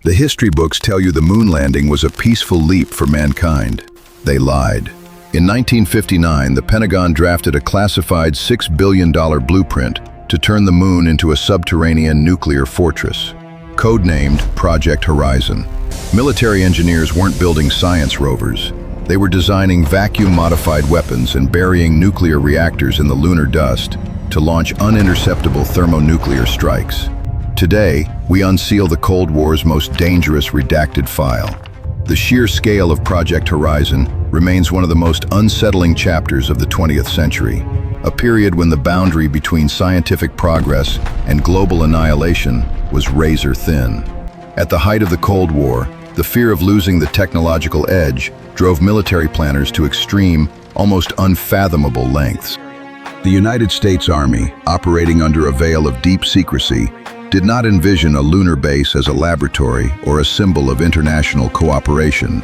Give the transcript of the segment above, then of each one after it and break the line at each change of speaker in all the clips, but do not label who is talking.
The history books tell you the moon landing was a peaceful leap for mankind. They lied. In 1959, the Pentagon drafted a classified $6 billion blueprint to turn the moon into a subterranean nuclear fortress, codenamed Project Horizon. Military engineers weren't building science rovers. They were designing vacuum-modified weapons and burying nuclear reactors in the lunar dust to launch uninterceptable thermonuclear strikes. Today, we unseal the Cold War's most dangerous redacted file. The sheer scale of Project Horizon remains one of the most unsettling chapters of the 20th century, a period when the boundary between scientific progress and global annihilation was razor thin. At the height of the Cold War, the fear of losing the technological edge drove military planners to extreme, almost unfathomable lengths. The United States Army, operating under a veil of deep secrecy, did not envision a lunar base as a laboratory or a symbol of international cooperation.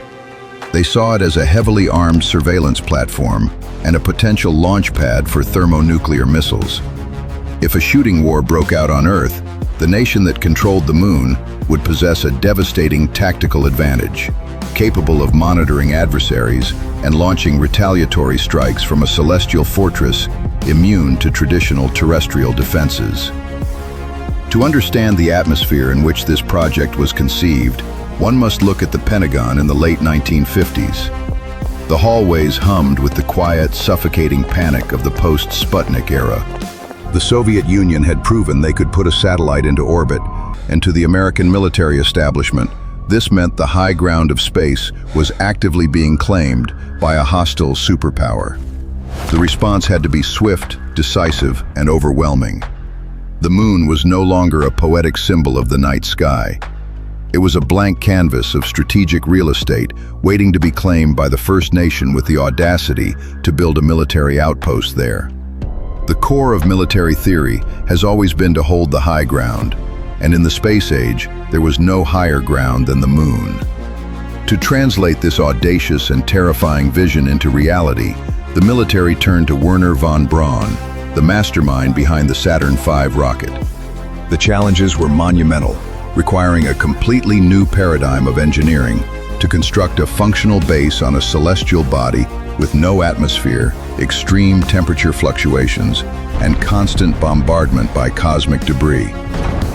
They saw it as a heavily armed surveillance platform and a potential launch pad for thermonuclear missiles. If a shooting war broke out on Earth, the nation that controlled the moon would possess a devastating tactical advantage, capable of monitoring adversaries and launching retaliatory strikes from a celestial fortress immune to traditional terrestrial defenses. To understand the atmosphere in which this project was conceived, one must look at the Pentagon in the late 1950s. The hallways hummed with the quiet, suffocating panic of the post-Sputnik era. The Soviet Union had proven they could put a satellite into orbit, and to the American military establishment, this meant the high ground of space was actively being claimed by a hostile superpower. The response had to be swift, decisive, and overwhelming. The moon was no longer a poetic symbol of the night sky. It was a blank canvas of strategic real estate waiting to be claimed by the first nation with the audacity to build a military outpost there. The core of military theory has always been to hold the high ground, and in the space age, there was no higher ground than the moon. To translate this audacious and terrifying vision into reality, the military turned to Wernher von Braun, the mastermind behind the Saturn V rocket. The challenges were monumental, requiring a completely new paradigm of engineering to construct a functional base on a celestial body with no atmosphere, extreme temperature fluctuations, and constant bombardment by cosmic debris.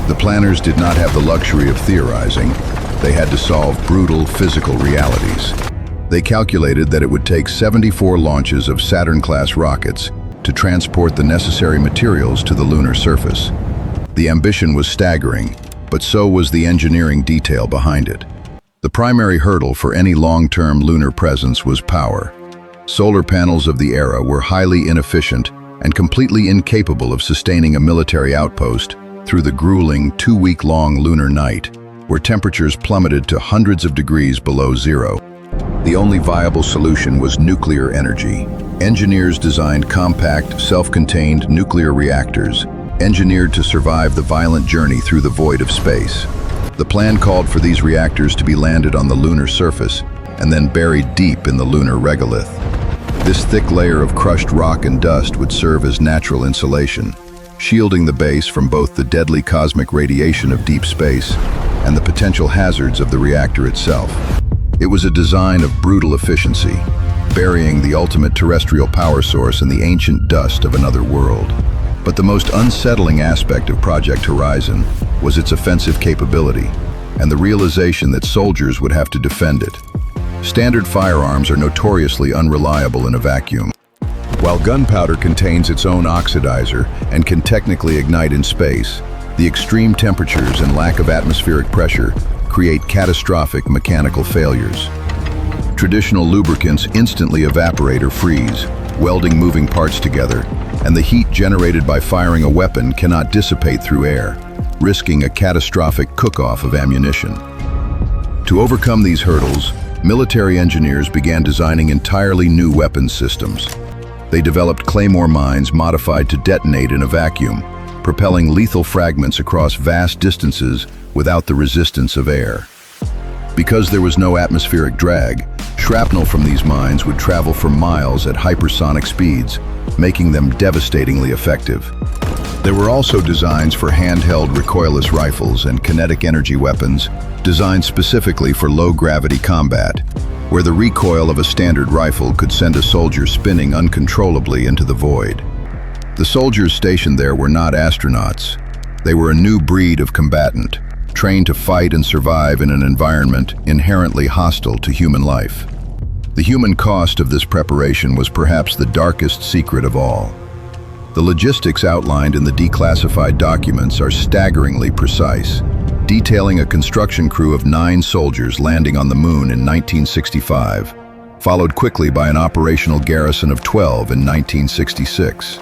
The planners did not have the luxury of theorizing. They had to solve brutal physical realities. They calculated that it would take 74 launches of Saturn-class rockets to transport the necessary materials to the lunar surface. The ambition was staggering, but so was the engineering detail behind it. The primary hurdle for any long-term lunar presence was power. Solar panels of the era were highly inefficient and completely incapable of sustaining a military outpost through the grueling 2-week-long lunar night, where temperatures plummeted to hundreds of degrees below zero. The only viable solution was nuclear energy. Engineers designed compact, self-contained nuclear reactors, engineered to survive the violent journey through the void of space. The plan called for these reactors to be landed on the lunar surface and then buried deep in the lunar regolith. This thick layer of crushed rock and dust would serve as natural insulation, shielding the base from both the deadly cosmic radiation of deep space and the potential hazards of the reactor itself. It was a design of brutal efficiency, burying the ultimate terrestrial power source in the ancient dust of another world. But the most unsettling aspect of Project Horizon was its offensive capability and the realization that soldiers would have to defend it. Standard firearms are notoriously unreliable in a vacuum. While gunpowder contains its own oxidizer and can technically ignite in space, the extreme temperatures and lack of atmospheric pressure create catastrophic mechanical failures. Traditional lubricants instantly evaporate or freeze, welding moving parts together, and the heat generated by firing a weapon cannot dissipate through air, risking a catastrophic cook-off of ammunition. To overcome these hurdles, military engineers began designing entirely new weapons systems. They developed claymore mines modified to detonate in a vacuum, propelling lethal fragments across vast distances without the resistance of air. Because there was no atmospheric drag, shrapnel from these mines would travel for miles at hypersonic speeds, making them devastatingly effective. There were also designs for handheld recoilless rifles and kinetic energy weapons designed specifically for low-gravity combat, where the recoil of a standard rifle could send a soldier spinning uncontrollably into the void. The soldiers stationed there were not astronauts. They were a new breed of combatant, trained to fight and survive in an environment inherently hostile to human life. The human cost of this preparation was perhaps the darkest secret of all. The logistics outlined in the declassified documents are staggeringly precise, detailing a construction crew of 9 soldiers landing on the moon in 1965, followed quickly by an operational garrison of 12 in 1966.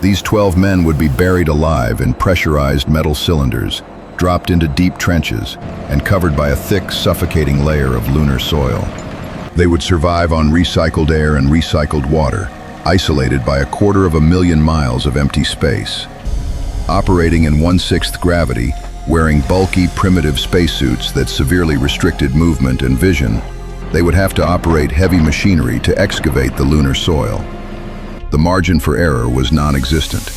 These 12 men would be buried alive in pressurized metal cylinders, dropped into deep trenches, and covered by a thick, suffocating layer of lunar soil. They would survive on recycled air and recycled water, isolated by 250,000 miles of empty space. Operating in 1/6 gravity, wearing bulky, primitive spacesuits that severely restricted movement and vision, they would have to operate heavy machinery to excavate the lunar soil. The margin for error was non-existent.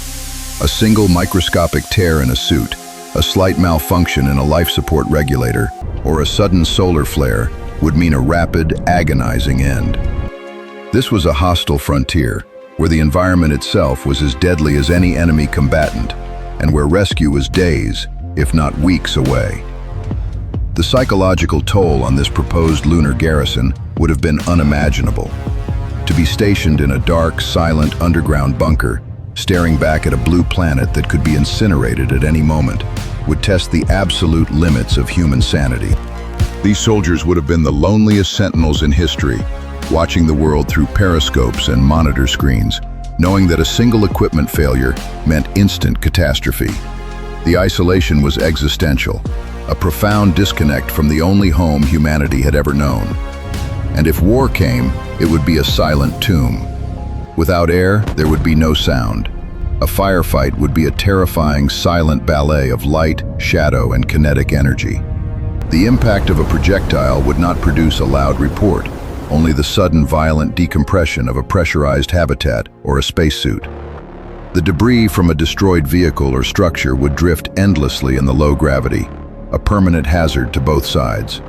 A single microscopic tear in a suit, a slight malfunction in a life support regulator, or a sudden solar flare would mean a rapid, agonizing end. This was a hostile frontier, where the environment itself was as deadly as any enemy combatant, and where rescue was days, if not weeks away. The psychological toll on this proposed lunar garrison would have been unimaginable. To be stationed in a dark, silent underground bunker, staring back at a blue planet that could be incinerated at any moment, would test the absolute limits of human sanity. These soldiers would have been the loneliest sentinels in history, watching the world through periscopes and monitor screens, knowing that a single equipment failure meant instant catastrophe. The isolation was existential, a profound disconnect from the only home humanity had ever known. And if war came, it would be a silent tomb. Without air, there would be no sound. A firefight would be a terrifying, silent ballet of light, shadow, and kinetic energy. The impact of a projectile would not produce a loud report, only the sudden, violent decompression of a pressurized habitat or a spacesuit. The debris from a destroyed vehicle or structure would drift endlessly in the low gravity, a permanent hazard to both sides.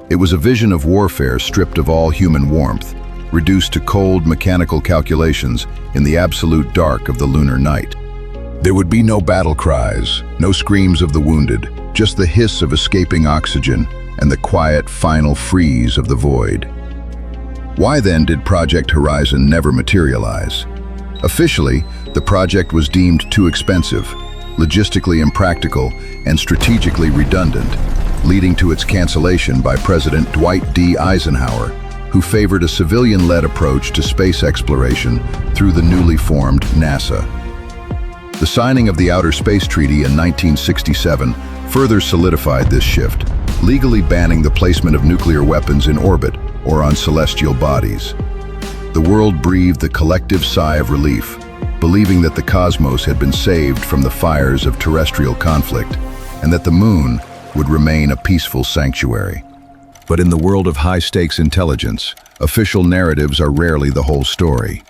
It was a vision of warfare stripped of all human warmth, reduced to cold mechanical calculations in the absolute dark of the lunar night. There would be no battle cries, no screams of the wounded, just the hiss of escaping oxygen and the quiet final freeze of the void. Why then did Project Horizon never materialize? Officially, the project was deemed too expensive, logistically impractical, and strategically redundant, leading to its cancellation by President Dwight D. Eisenhower, who favored a civilian-led approach to space exploration through the newly formed NASA. The signing of the Outer Space Treaty in 1967 further solidified this shift, legally banning the placement of nuclear weapons in orbit or on celestial bodies. The world breathed a collective sigh of relief, believing that the cosmos had been saved from the fires of terrestrial conflict, and that the moon would remain a peaceful sanctuary. But in the world of high-stakes intelligence, official narratives are rarely the whole story.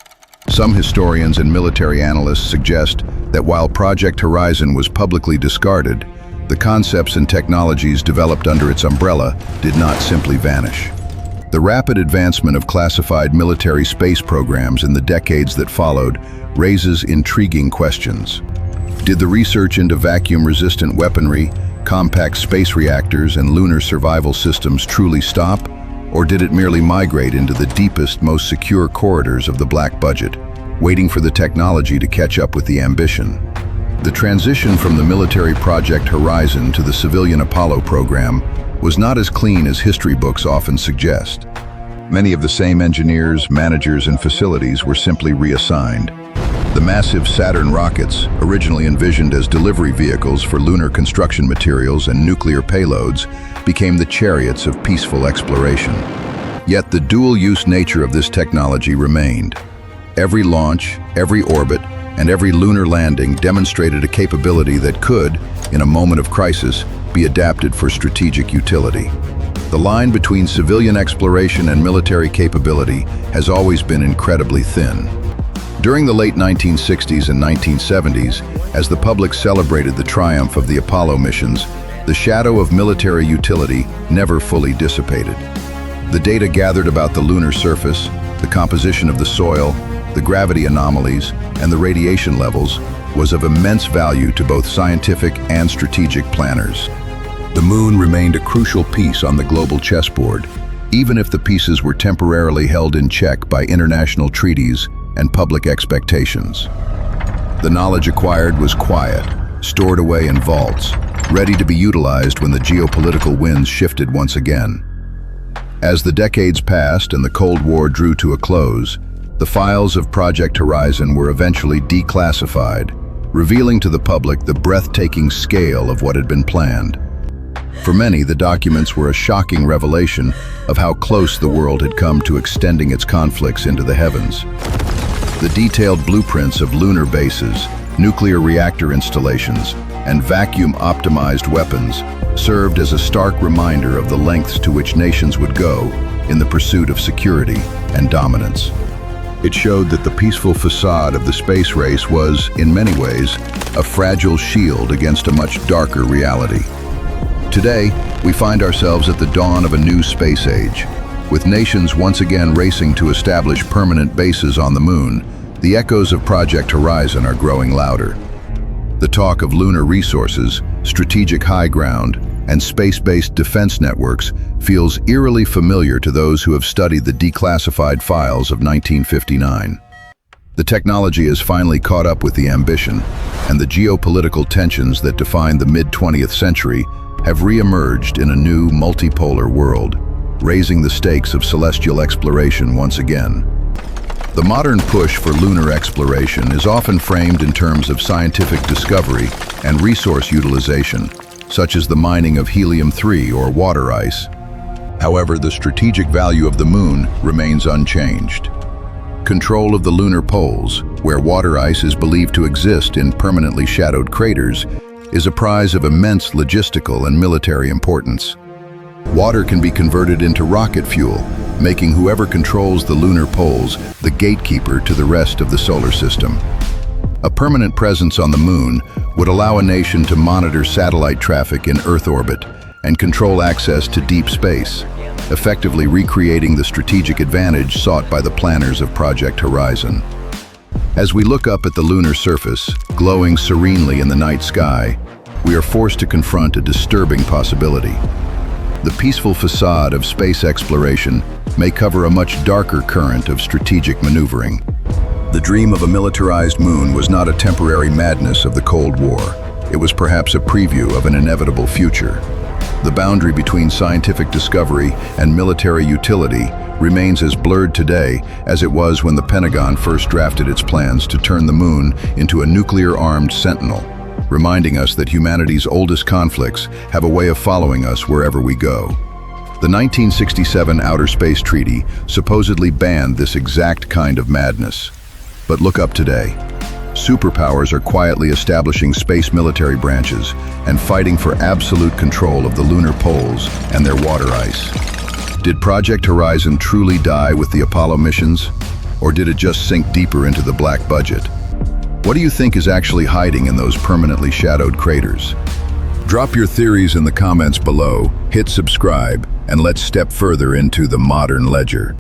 Some historians and military analysts suggest that while Project Horizon was publicly discarded, the concepts and technologies developed under its umbrella did not simply vanish. The rapid advancement of classified military space programs in the decades that followed raises intriguing questions. Did the research into vacuum-resistant weaponry, compact space reactors, and lunar survival systems truly stop? Or did it merely migrate into the deepest, most secure corridors of the black budget, waiting for the technology to catch up with the ambition? The transition from the military Project Horizon to the civilian Apollo program was not as clean as history books often suggest. Many of the same engineers, managers, and facilities were simply reassigned. The massive Saturn rockets, originally envisioned as delivery vehicles for lunar construction materials and nuclear payloads, became the chariots of peaceful exploration. Yet the dual-use nature of this technology remained. Every launch, every orbit, and every lunar landing demonstrated a capability that could, in a moment of crisis, be adapted for strategic utility. The line between civilian exploration and military capability has always been incredibly thin. During the late 1960s and 1970s, as the public celebrated the triumph of the Apollo missions, The shadow of military utility never fully dissipated. The data gathered about the lunar surface, the composition of the soil, the gravity anomalies, and the radiation levels was of immense value to both scientific and strategic planners. The moon remained a crucial piece on the global chessboard, even if the pieces were temporarily held in check by international treaties and public expectations. The knowledge acquired was quiet, stored away in vaults, ready to be utilized when the geopolitical winds shifted once again. As the decades passed and the Cold War drew to a close, the files of Project Horizon were eventually declassified, revealing to the public the breathtaking scale of what had been planned. For many, the documents were a shocking revelation of how close the world had come to extending its conflicts into the heavens. The detailed blueprints of lunar bases, nuclear reactor installations, and vacuum-optimized weapons served as a stark reminder of the lengths to which nations would go in the pursuit of security and dominance. It showed that the peaceful facade of the space race was, in many ways, a fragile shield against a much darker reality. Today, we find ourselves at the dawn of a new space age. With nations once again racing to establish permanent bases on the moon, the echoes of Project Horizon are growing louder. The talk of lunar resources, strategic high ground, and space-based defense networks feels eerily familiar to those who have studied the declassified files of 1959. The technology has finally caught up with the ambition, and the geopolitical tensions that defined the mid-20th century have re-emerged in a new multipolar world, raising the stakes of celestial exploration once again. The modern push for lunar exploration is often framed in terms of scientific discovery and resource utilization, such as the mining of helium-3 or water ice. However, the strategic value of the moon remains unchanged. Control of the lunar poles, where water ice is believed to exist in permanently shadowed craters, is a prize of immense logistical and military importance. Water can be converted into rocket fuel, making whoever controls the lunar poles the gatekeeper to the rest of the solar system. A permanent presence on the moon would allow a nation to monitor satellite traffic in Earth orbit and control access to deep space, effectively recreating the strategic advantage sought by the planners of Project Horizon. As we look up at the lunar surface, glowing serenely in the night sky, we are forced to confront a disturbing possibility. The peaceful facade of space exploration may cover a much darker current of strategic maneuvering. The dream of a militarized moon was not a temporary madness of the Cold War. It was perhaps a preview of an inevitable future. The boundary between scientific discovery and military utility remains as blurred today as it was when the Pentagon first drafted its plans to turn the moon into a nuclear-armed sentinel, reminding us that humanity's oldest conflicts have a way of following us wherever we go. The 1967 Outer Space Treaty supposedly banned this exact kind of madness. But look up today. Superpowers are quietly establishing space military branches and fighting for absolute control of the lunar poles and their water ice. Did Project Horizon truly die with the Apollo missions, or did it just sink deeper into the black budget? What do you think is actually hiding in those permanently shadowed craters? Drop your theories in the comments below, hit subscribe, and let's step further into the modern ledger.